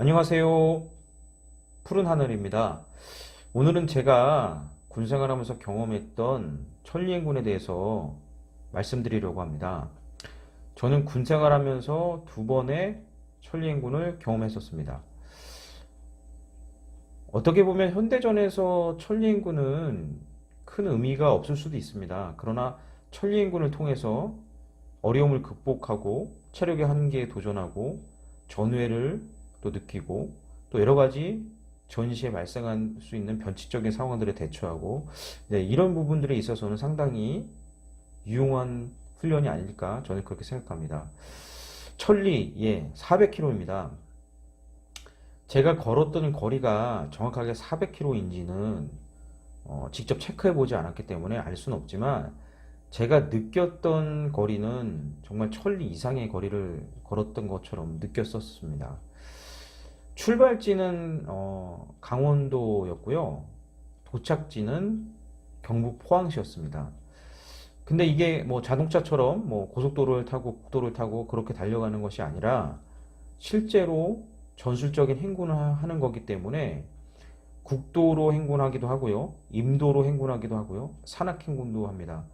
안녕하세요. 푸른 하늘입니다. 오늘은 제가 군생활하면서 경험했던 천리행군에 대해서 말씀드리려고 합니다. 저는 군생활하면서 두 번의 천리행군을 경험했었습니다. 어떻게 보면 현대전에서 천리행군은 큰 의미가 없을 수도 있습니다. 그러나 천리행군을 통해서 어려움을 극복하고 체력의 한계에 도전하고 전회를 또 느끼고 또 여러 가지 전시에 발생할 수 있는 변칙적인 상황들에 대처하고 네, 이런 부분들에 있어서는 상당히 유용한 훈련이 아닐까 저는 그렇게 생각합니다. 천리, 예, 400km입니다. 제가 걸었던 거리가 정확하게 400km인지는 직접 체크해 보지 않았기 때문에 알 수는 없지만 제가 느꼈던 거리는 정말 천리 이상의 거리를 걸었던 것처럼 느꼈었습니다. 출발지는 강원도였고요. 도착지는 경북 포항시였습니다. 근데 이게 뭐 자동차처럼 뭐 고속도로를 타고 국도를 타고 그렇게 달려가는 것이 아니라 실제로 전술적인 행군을 하는 거기 때문에 국도로 행군하기도 하고요. 임도로 행군하기도 하고요. 산악 행군도 합니다.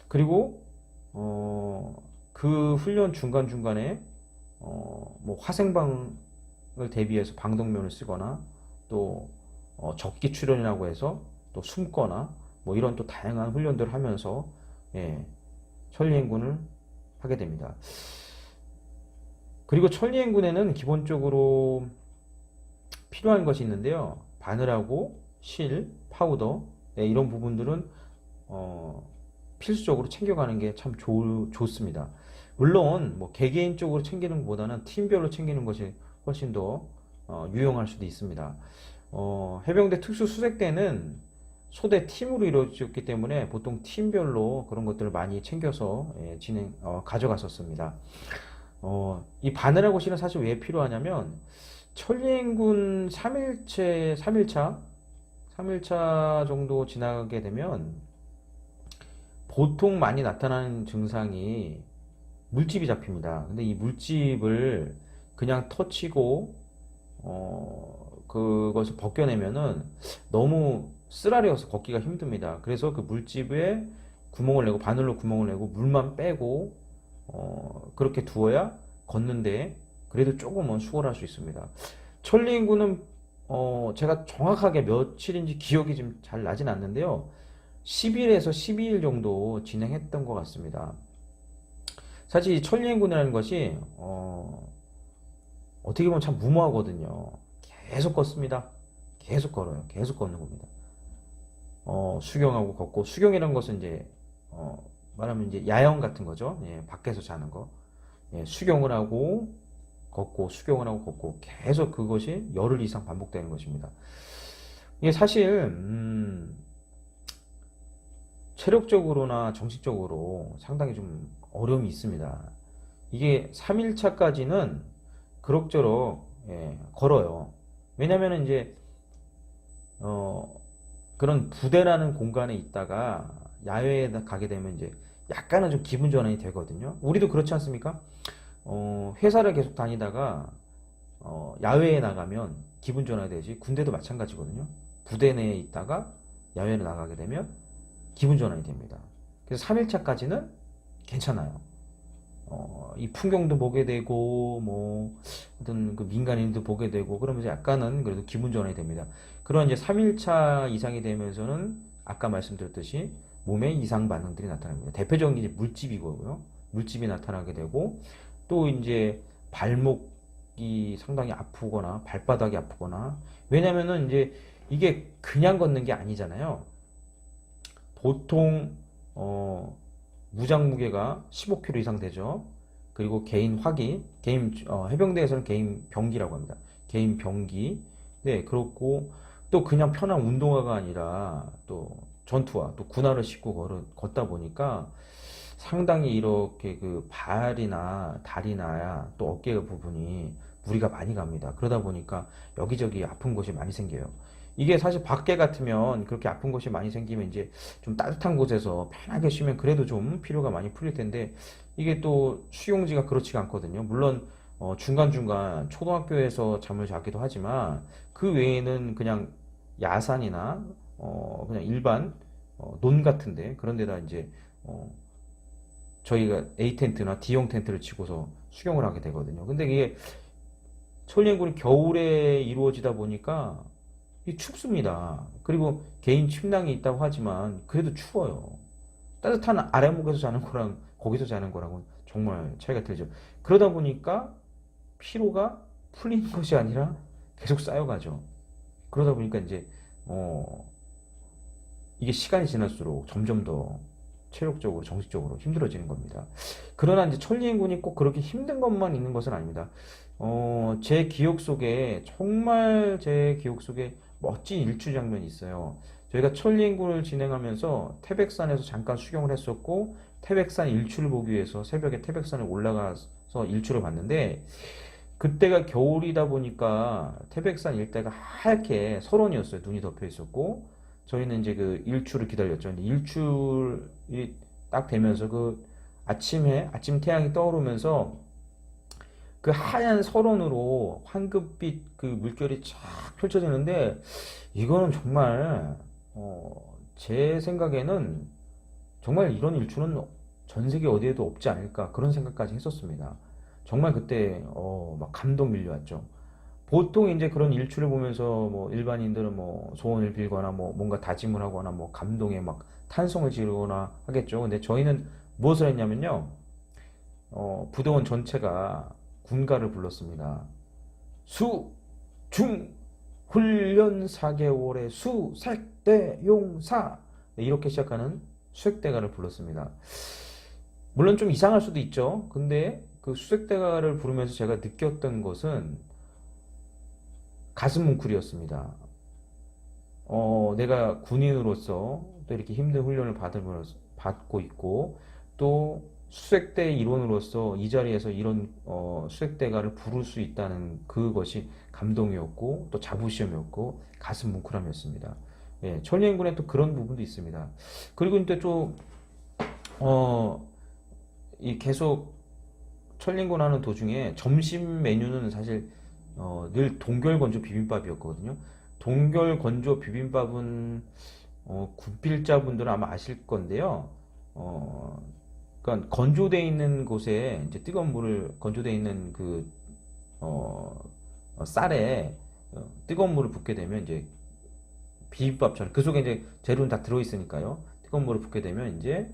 그리고 그 훈련 중간중간에 뭐 화생방을 대비해서 방독면을 쓰거나 또 적기 출연이라고 해서 또 숨거나 뭐 이런 또 다양한 훈련들을 하면서 예, 천리행군을 하게 됩니다. 그리고 천리행군에는 기본적으로 필요한 것이 있는데요. 바늘하고 실, 파우더 네, 이런 부분들은 필수적으로 챙겨가는 게 참 좋습니다. 물론 뭐 개개인적으로 챙기는 것보다는 팀별로 챙기는 것이 훨씬 더 유용할 수도 있습니다. 해병대 특수수색대는 소대 팀으로 이루어졌기 때문에 보통 팀별로 그런 것들을 많이 챙겨서 예, 가져갔었습니다. 이 바늘하고 실은 사실 왜 필요하냐면 천리행군 3일차 정도 지나게 되면 보통 많이 나타나는 증상이 물집이 잡힙니다. 근데 이 물집을 그냥 터치고 그것을 벗겨내면은 너무 쓰라려서 걷기가 힘듭니다. 그래서 그 물집에 구멍을 내고 바늘로 구멍을 내고 물만 빼고 그렇게 두어야 걷는데 그래도 조금은 수월할 수 있습니다. 천리행군은 제가 정확하게 며칠인지 기억이 좀 잘 나진 않는데요. 10일에서 12일 정도 진행했던 것 같습니다. 사실 이 천리행군이라는 것이 어떻게 보면 참 무모하거든요. 계속 걷습니다. 계속 걸어요. 계속 걷는 겁니다. 수경하고 걷고 수경이라는 것은 이제 말하면 이제 야영 같은 거죠. 예, 밖에서 자는 거. 예, 수경을 하고 걷고 수경을 하고 걷고 계속 그것이 열흘 이상 반복되는 것입니다. 이게 사실 체력적으로나 정신적으로 상당히 좀 어려움이 있습니다. 이게 3일차까지는 그럭저럭 예, 걸어요. 왜냐면은 이제 그런 부대라는 공간에 있다가 야외에 가게 되면 이제 약간은 좀 기분 전환이 되거든요. 우리도 그렇지 않습니까? 회사를 계속 다니다가 야외에 나가면 기분 전환이 되지. 군대도 마찬가지거든요. 부대 내에 있다가 야외로 나가게 되면 기분 전환이 됩니다. 그래서 3일차까지는 괜찮아요. 이 풍경도 보게 되고 뭐 어떤 그 민간인도 보게 되고 그러면서 약간은 그래도 기분 전환이 됩니다. 그런 이제 3일차 이상이 되면서는 아까 말씀드렸듯이 몸에 이상 반응들이 나타납니다. 대표적인 게 이제 물집이고요. 물집이 나타나게 되고 또 이제 발목이 상당히 아프거나 발바닥이 아프거나 왜냐면은 이제 이게 그냥 걷는 게 아니잖아요. 보통 무장 무게가 15kg 이상 되죠. 그리고 개인 화기, 개인 해병대에서는 개인 병기라고 합니다. 개인 병기. 네, 그렇고 또 그냥 편한 운동화가 아니라 또 전투화, 또 군화를 신고 걷다 보니까 상당히 이렇게 그 발이나 다리나 또 어깨 부분이 무리가 많이 갑니다. 그러다 보니까 여기저기 아픈 곳이 많이 생겨요. 이게 사실 밖에 같으면 그렇게 아픈 곳이 많이 생기면 이제 좀 따뜻한 곳에서 편하게 쉬면 그래도 좀 피로가 많이 풀릴 텐데 이게 또 수용지가 그렇지가 않거든요. 물론 중간중간 초등학교에서 잠을 자기도 하지만 그 외에는 그냥 야산이나 그냥 일반 논 같은데 그런 데다 이제 어, 저희가 A 텐트나 D형 텐트를 치고서 수경을 하게 되거든요. 근데 이게 천리행군이 겨울에 이루어지다 보니까 이 춥습니다. 그리고 개인 침낭이 있다고 하지만 그래도 추워요. 따뜻한 아래목에서 자는 거랑 거기서 자는 거랑은 정말 차이가 들죠. 그러다 보니까 피로가 풀리는 것이 아니라 계속 쌓여가죠. 그러다 보니까 이제 어, 이게 시간이 지날수록 점점 더 체력적으로 정신적으로 힘들어지는 겁니다. 그러나 이제 천리행군이 꼭 그렇게 힘든 것만 있는 것은 아닙니다. 제 기억 속에 정말 제 기억 속에 멋진 일출 장면이 있어요. 저희가 천리행군을 진행하면서 태백산에서 잠깐 수경을 했었고 태백산 일출을 보기 위해서 새벽에 태백산에 올라가서 일출을 봤는데 그때가 겨울이다 보니까 태백산 일대가 하얗게 설원이었어요. 눈이 덮여 있었고 저희는 이제 그 일출을 기다렸죠. 근데 일출이 딱 되면서 그 아침 태양이 떠오르면서 그 하얀 설원으로 황금빛 그 물결이 쫙 펼쳐지는데 이거는 정말 제 생각에는 정말 이런 일출은 전 세계 어디에도 없지 않을까 그런 생각까지 했었습니다. 정말 그때 막 감동 밀려왔죠. 보통 이제 그런 일출을 보면서 뭐 일반인들은 뭐 소원을 빌거나 뭐 뭔가 다짐을 하거나 뭐 감동에 막 탄성을 지르거나 하겠죠. 근데 저희는 무엇을 했냐면요. 부대원 전체가 군가를 불렀습니다. 수, 중, 훈련 4개월의 수, 색, 대, 용, 사. 네, 이렇게 시작하는 수색대가를 불렀습니다. 물론 좀 이상할 수도 있죠. 근데 그 수색대가를 부르면서 제가 느꼈던 것은 가슴 뭉클이었습니다. 내가 군인으로서 또 이렇게 힘든 훈련을 받고 있고 또 수색대 일원으로서 이 자리에서 이런 수색대가를 부를 수 있다는 그것이 감동이었고 또 자부심이었고 가슴 뭉클함이었습니다. 예, 천리행군에 또 그런 부분도 있습니다. 그리고 이제 또 이 계속 천리행군 하는 도중에 점심 메뉴는 사실 늘 동결건조 비빔밥이었거든요. 동결건조 비빔밥은 군필자분들은 아마 아실 건데요. 어, 그러니까 건조돼 있는 곳에 이제 뜨거운 물을 건조돼 있는 그 쌀에 뜨거운 물을 붓게 되면 이제 비빔밥처럼 그 속에 이제 재료는 다 들어 있으니까요. 뜨거운 물을 붓게 되면 이제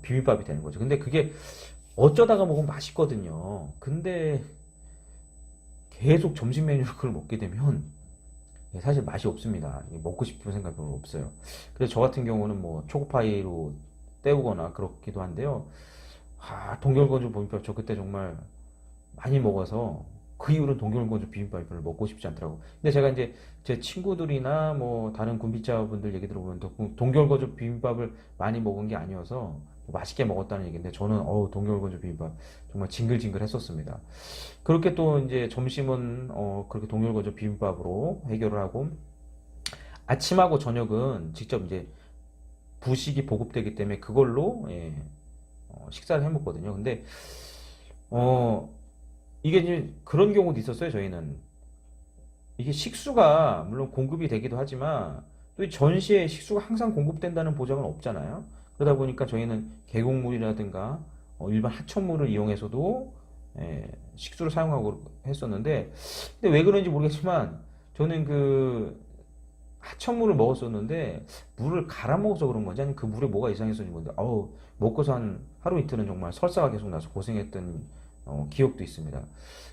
비빔밥이 되는 거죠. 근데 그게 어쩌다가 먹으면 맛있거든요. 근데 계속 점심 메뉴로 그걸 먹게 되면 사실 맛이 없습니다. 먹고 싶은 생각이 별로 없어요. 그래서 저 같은 경우는 뭐 초코파이로 때우거나 그렇기도 한데요. 동결건조 비빔밥 저 그때 정말 많이 먹어서 그 이후로 동결건조 비빔밥이 별로 먹고 싶지 않더라고. 근데 제가 이제 제 친구들이나 뭐 다른 군비자분들 얘기 들어보면 동결건조 비빔밥을 많이 먹은 게 아니어서 맛있게 먹었다는 얘기인데 저는 동결건조 비빔밥 정말 징글징글 했었습니다. 그렇게 또 이제 점심은 그렇게 동결건조 비빔밥으로 해결을 하고 아침하고 저녁은 직접 이제 부식이 보급되기 때문에 그걸로 식사를 해 먹거든요. 근데 어, 이게 이제 그런 경우도 있었어요. 저희는 이게 식수가 물론 공급이 되기도 하지만 또 이 전시에 식수가 항상 공급된다는 보장은 없잖아요. 그러다 보니까 저희는 계곡물이라든가 일반 하천물을 이용해서도 식수를 사용하고 했었는데 근데 왜 그런지 모르겠지만 저는 그 하천물을 먹었었는데 물을 갈아 먹어서 그런 건지 아니면 그 물에 뭐가 이상했었는지 모르겠는데 먹고서 한 하루 이틀은 정말 설사가 계속 나서 고생했던 기억도 있습니다.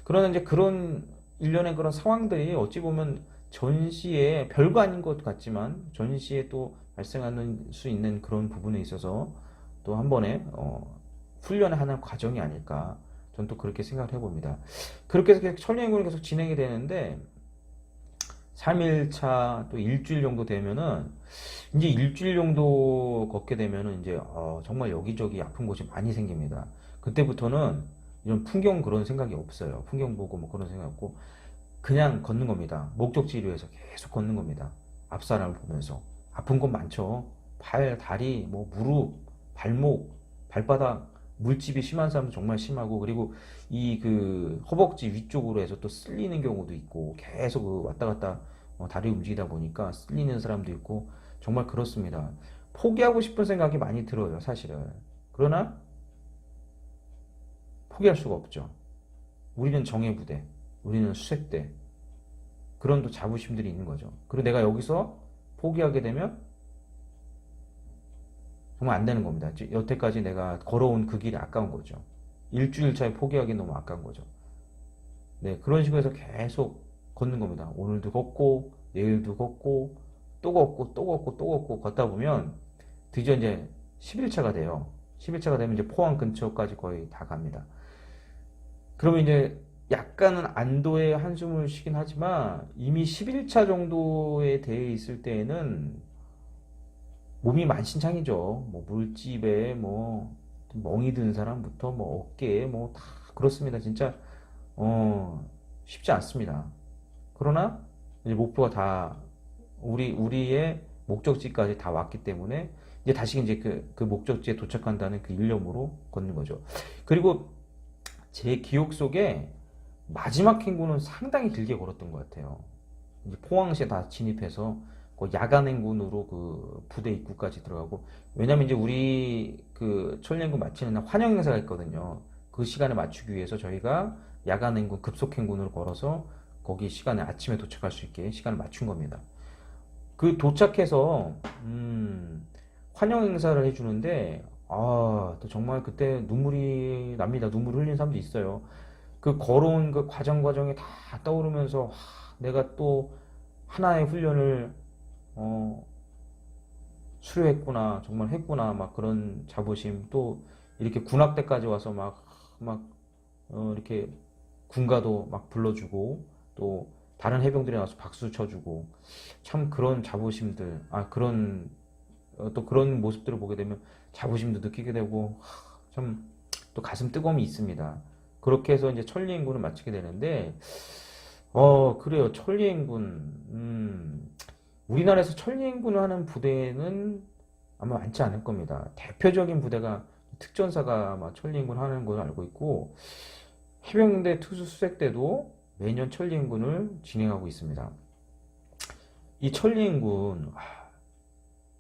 그러나 이제 그런 일련의 그런 상황들이 어찌 보면 전시에 별거 아닌 것 같지만 전시에 또 발생하는 수 있는 그런 부분에 있어서 또 한 번에 훈련을 하는 과정이 아닐까 저는 또 그렇게 생각을 해봅니다. 그렇게 해서 계속 천리행군이 계속 진행이 되는데 3일차 또 일주일 정도 되면은 이제 일주일 정도 걷게 되면은 이제 정말 여기저기 아픈 곳이 많이 생깁니다. 그때부터는 이런 풍경 그런 생각이 없어요. 풍경 보고 뭐 그런 생각 없고 그냥 걷는 겁니다. 목적지를 위해서 계속 걷는 겁니다. 앞 사람을 보면서 아픈 곳 많죠. 발, 다리, 뭐 무릎, 발목, 발바닥 물집이 심한 사람도 정말 심하고, 그리고 이 그 허벅지 위쪽으로 해서 또 쓸리는 경우도 있고, 계속 그 왔다 갔다 다리 움직이다 보니까 쓸리는 사람도 있고, 정말 그렇습니다. 포기하고 싶은 생각이 많이 들어요, 사실은. 그러나 포기할 수가 없죠. 우리는 정예부대, 우리는 수색대, 그런 또 자부심들이 있는 거죠. 그리고 내가 여기서 포기하게 되면 정말 안 되는 겁니다. 여태까지 내가 걸어온 그 길이 아까운 거죠. 일주일 차에 포기하기 너무 아까운 거죠. 네, 그런 식으로 해서 계속 걷는 겁니다. 오늘도 걷고, 내일도 걷고, 또 걷고, 또 걷고, 또 걷고, 걷다 보면 드디어 이제 11차가 돼요. 11차가 되면 이제 포항 근처까지 거의 다 갑니다. 그러면 이제 약간은 안도의 한숨을 쉬긴 하지만 이미 11차 정도에 대해 있을 때에는 몸이 만신창이죠. 뭐 물집에 뭐 멍이 든 사람부터 뭐 어깨에 뭐 다 그렇습니다. 진짜 쉽지 않습니다. 그러나 이제 목표가 다 우리의 목적지까지 다 왔기 때문에 이제 다시 이제 그 목적지에 도착한다는 그 일념으로 걷는 거죠. 그리고 제 기억 속에 마지막 행군은 상당히 길게 걸었던 것 같아요. 이제 포항시에 다 진입해서 그 야간 행군으로 그 부대 입구까지 들어가고, 왜냐면 이제 우리 그 천리행군 마치는 날 환영 행사가 있거든요. 그 시간에 맞추기 위해서 저희가 야간 행군 급속 행군을 걸어서 거기 시간에 아침에 도착할 수 있게 시간을 맞춘 겁니다. 그 도착해서 환영 행사를 해주는데 또 정말 그때 눈물이 납니다. 눈물 흘리는 사람도 있어요. 그 걸어온 그 과정이 다 떠오르면서 내가 또 하나의 훈련을 어, 수료했구나, 정말 했구나, 막 그런 자부심, 또 이렇게 군악대까지 와서 막 이렇게 군가도 막 불러주고, 또 다른 해병들이 나와서 박수 쳐주고, 참 그런 자부심들, 그런 또 그런 모습들을 보게 되면 자부심도 느끼게 되고, 참 또 가슴 뜨거움이 있습니다. 그렇게 해서 이제 천리행군을 마치게 되는데, 그래요. 천리행군. 우리나라에서 천리행군을 하는 부대는 아마 많지 않을 겁니다. 대표적인 부대가 특전사가 아마 천리행군 하는 걸로 알고 있고, 해병대 투수수색대도 매년 천리행군을 진행하고 있습니다. 이 천리행군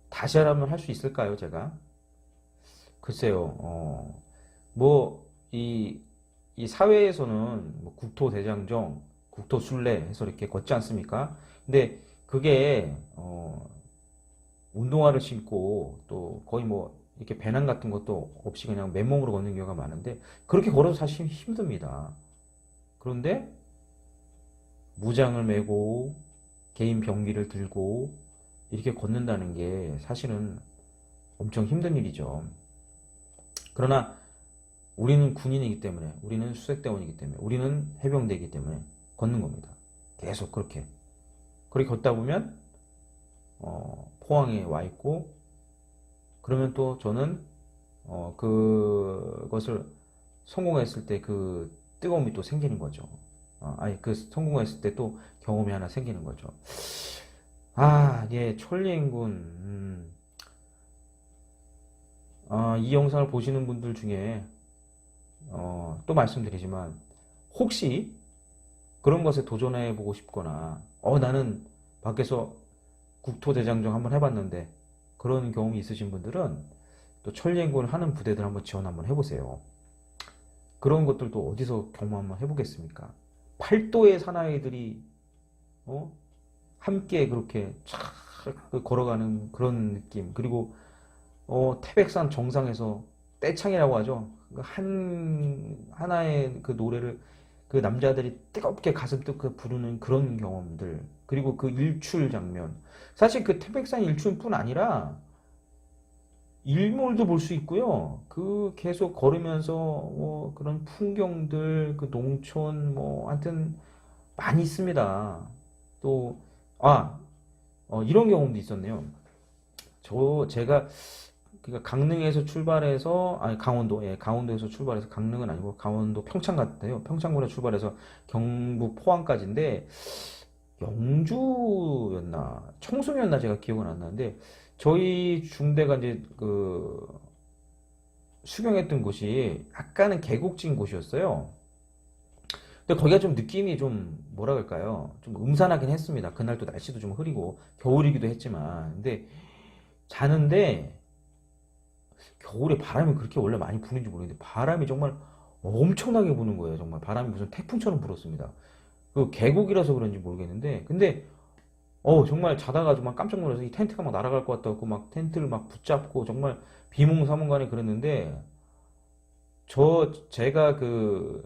다시 하라면 할 수 있을까요, 제가? 글쎄요. 이 사회에서는 뭐 국토대장정, 국토순례 해서 이렇게 걷지 않습니까? 근데 그게 운동화를 신고 또 거의 뭐 이렇게 배낭 같은 것도 없이 그냥 맨몸으로 걷는 경우가 많은데, 그렇게 걸어도 사실 힘듭니다. 그런데 무장을 메고 개인 병기를 들고 이렇게 걷는다는 게 사실은 엄청 힘든 일이죠. 그러나 우리는 군인이기 때문에, 우리는 수색대원이기 때문에, 우리는 해병대이기 때문에 걷는 겁니다. 계속 그렇게 걷다 보면 포항에 와 있고, 그러면 또 저는 그것을 성공했을 때 그 뜨거움이 또 생기는 거죠. 그 성공했을 때 또 경험이 하나 생기는 거죠. 예, 천리행군. 이 영상을 보시는 분들 중에 또 말씀드리지만, 혹시 그런 것에 도전해 보고 싶거나, 나는 밖에서 국토대장정 한번 해봤는데 그런 경험이 있으신 분들은 또 천리행군을 하는 부대들 한번 지원 한번 해보세요. 그런 것들도 어디서 경험 한번 해보겠습니까? 팔도의 사나이들이 함께 그렇게 촥 걸어가는 그런 느낌, 그리고 태백산 정상에서 떼창이라고 하죠. 하나의 그 노래를 그 남자들이 뜨겁게 가슴 뜨겁게 부르는 그런 경험들, 그리고 그 일출 장면, 사실 그 태백산 일출뿐 아니라 일몰도 볼 수 있고요. 그 계속 걸으면서 뭐 그런 풍경들, 그 농촌 뭐 하여튼 많이 있습니다. 또 이런 경험도 있었네요. 제가 그러니까 강릉에서 출발해서, 강원도에서 출발해서, 강릉은 아니고 강원도 평창 같아요. 평창군에 출발해서 경북 포항까지인데, 영주였나 청송이었나 제가 기억은 안 나는데, 저희 중대가 이제 그 수경했던 곳이 약간은 계곡진 곳이었어요. 근데 거기가 좀 느낌이 좀 뭐라 그럴까요? 좀 음산하긴 했습니다. 그날 또 날씨도 좀 흐리고 겨울이기도 했지만. 근데 자는데 겨울에 바람이 그렇게 원래 많이 부는지 모르겠는데 바람이 정말 엄청나게 부는 거예요. 정말 바람이 무슨 태풍처럼 불었습니다. 그 계곡이라서 그런지 모르겠는데 근데 정말 자다가 정말 깜짝 놀라서 이 텐트가 막 날아갈 것 같다고 막 텐트를 막 붙잡고 정말 비몽사몽간에 그랬는데 제가 그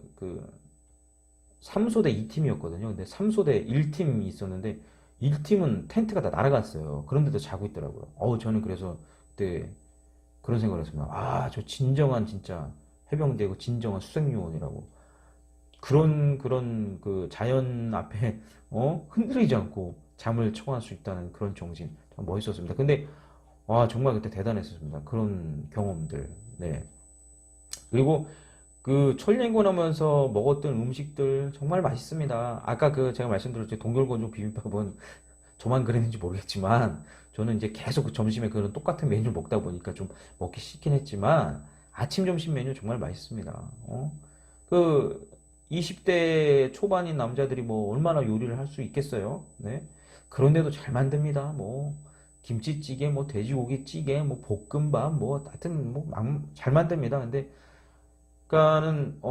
3소대 2팀이었거든요. 근데 3소대 1팀이 있었는데 1팀은 텐트가 다 날아갔어요. 그런데도 자고 있더라고요. 저는 그래서 그때 그런 생각을 했습니다. 저 진정한 진짜 해병대고 진정한 수색요원이라고. 그런 그 자연 앞에 흔들리지 않고 잠을 청할 수 있다는 그런 정신 참 멋있었습니다. 근데 정말 그때 대단했었습니다. 그런 경험들. 네. 그리고 그 천년곤하면서 먹었던 음식들 정말 맛있습니다. 아까 그 제가 말씀드렸죠. 동결건조 비빔밥은 저만 그랬는지 모르겠지만 저는 이제 계속 그 점심에 그런 똑같은 메뉴를 먹다 보니까 좀 먹기 싫긴 했지만 아침 점심 메뉴 정말 맛있습니다. 그 20대 초반인 남자들이 뭐 얼마나 요리를 할 수 있겠어요? 네. 그런데도 잘 만듭니다. 뭐 김치찌개, 뭐 돼지고기찌개, 뭐 볶음밥, 뭐 하여튼 뭐 잘 만듭니다. 근데 그러니까는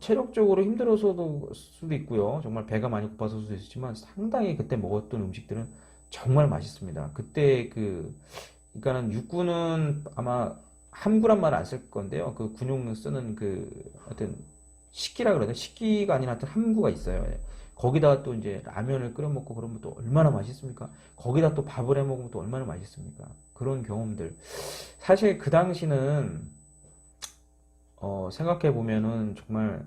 체력적으로 힘들어서도 수도 있고요. 정말 배가 많이 고파서 수도 있지만 상당히 그때 먹었던 음식들은 정말 맛있습니다. 그때 그러니까는 육군은 아마 함구란 말을 안 쓸 건데요. 그 군용 쓰는 하여튼 식기라 그러죠. 식기가 아니라 하여튼 함구가 있어요. 예. 거기다가 또 이제 라면을 끓여 먹고 그러면 또 얼마나 맛있습니까? 거기다 또 밥을 해 먹으면 또 얼마나 맛있습니까? 그런 경험들. 사실 그 당시는 생각해 보면은 정말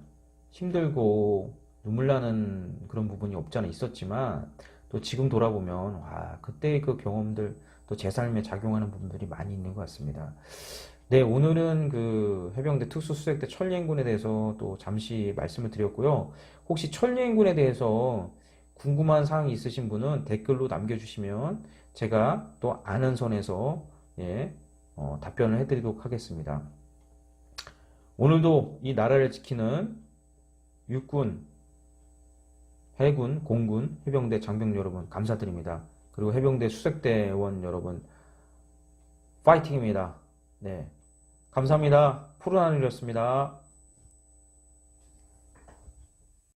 힘들고 눈물 나는 그런 부분이 없지 않아 있었지만 또 지금 돌아보면 와, 그때의 그 경험들 또 제 삶에 작용하는 부분들이 많이 있는 것 같습니다. 네, 오늘은 그 해병대 특수수색대 천리행군에 대해서 또 잠시 말씀을 드렸고요. 혹시 천리행군에 대해서 궁금한 사항이 있으신 분은 댓글로 남겨주시면 제가 또 아는 선에서 예, 답변을 해드리도록 하겠습니다. 오늘도 이 나라를 지키는 육군, 해군, 공군, 해병대 장병 여러분 감사드립니다. 그리고 해병대 수색대원 여러분 파이팅입니다. 네, 감사합니다. 푸른 하늘이었습니다.